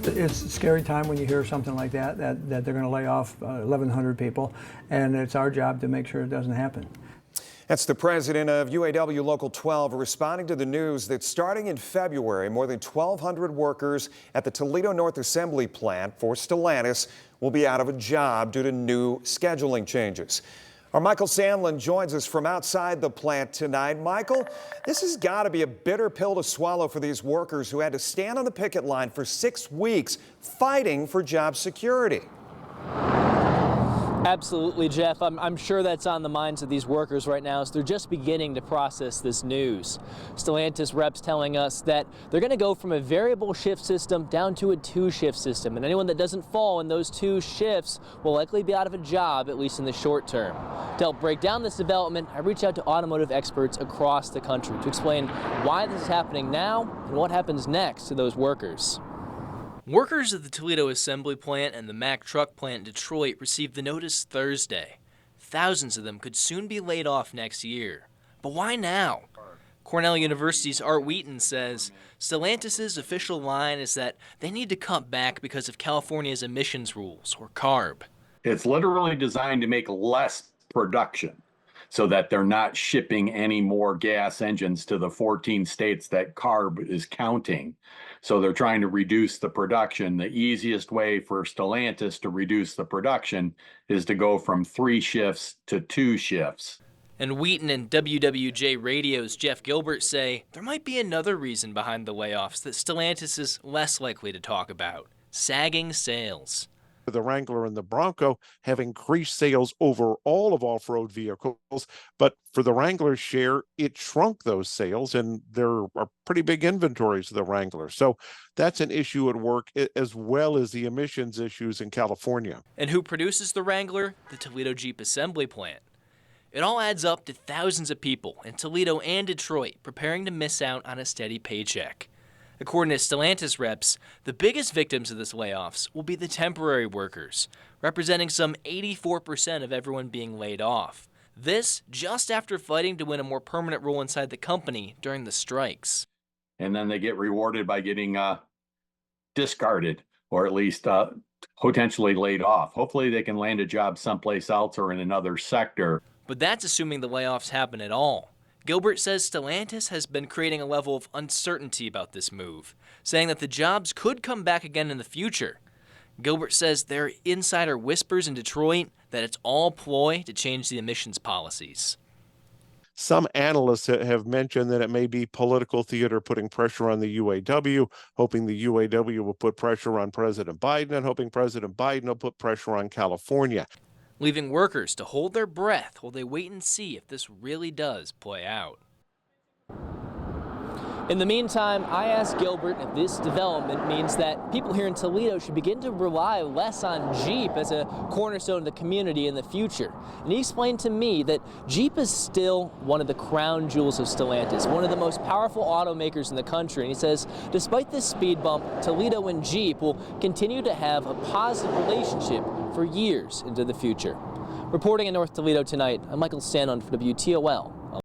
It's a scary time when you hear something like that they're going to lay off 1,100 people, and it's our job to make sure it doesn't happen. That's the president of UAW Local 12 responding to the news that starting in February, more than 1,200 workers at the Toledo North Assembly Plant for Stellantis will be out of a job due to new scheduling changes. Our Michael Sandlin joins us from outside the plant tonight. Michael, this has got to be a bitter pill to swallow for these workers who had to stand on the picket line for 6 weeks fighting for job security. Absolutely, Jeff. I'm sure that's on the minds of these workers right now, so they're just beginning to process this news. Stellantis reps telling us that they're going to go from a variable shift system down to a 2-shift system, and anyone that doesn't fall in those 2 shifts will likely be out of a job, at least in the short term. To help break down this development, I reached out to automotive experts across the country to explain why this is happening now and what happens next to those workers. Workers at the Toledo assembly plant and the Mack truck plant in Detroit received the notice Thursday. Thousands of them could soon be laid off next year. But why now? Cornell University's Art Wheaton says Stellantis' official line is that they need to cut back because of California's emissions rules, or CARB. It's literally designed to make less production so that they're not shipping any more gas engines to the 14 states that CARB is counting. So they're trying to reduce the production. The easiest way for Stellantis to reduce the production is to go from 3 shifts to 2 shifts. And Wheaton and WWJ Radio's Jeff Gilbert say there might be another reason behind the layoffs that Stellantis is less likely to talk about: sagging sales. The Wrangler and the Bronco have increased sales over all of off-road vehicles, but for the Wrangler's share, it shrunk those sales, and there are pretty big inventories of the Wrangler. So that's an issue at work, as well as the emissions issues in California. And who produces the Wrangler? The Toledo Jeep assembly plant. It all adds up to thousands of people in Toledo and Detroit preparing to miss out on a steady paycheck. According to Stellantis reps, the biggest victims of this layoffs will be the temporary workers, representing some 84% of everyone being laid off. This just after fighting to win a more permanent role inside the company during the strikes. And then they get rewarded by getting discarded, or at least potentially laid off. Hopefully they can land a job someplace else or in another sector. But that's assuming the layoffs happen at all. Gilbert says Stellantis has been creating a level of uncertainty about this move, saying that the jobs could come back again in the future. Gilbert says there are insider whispers in Detroit that it's all ploy to change the emissions policies. Some analysts have mentioned that it may be political theater putting pressure on the UAW, hoping the UAW will put pressure on President Biden, and hoping President Biden will put pressure on California, leaving workers to hold their breath while they wait and see if this really does play out. In the meantime, I asked Gilbert if this development means that people here in Toledo should begin to rely less on Jeep as a cornerstone of the community in the future. And he explained to me that Jeep is still one of the crown jewels of Stellantis, one of the most powerful automakers in the country. And he says, despite this speed bump, Toledo and Jeep will continue to have a positive relationship for years into the future. Reporting in North Toledo tonight, I'm Michael Sandlin for WTOL.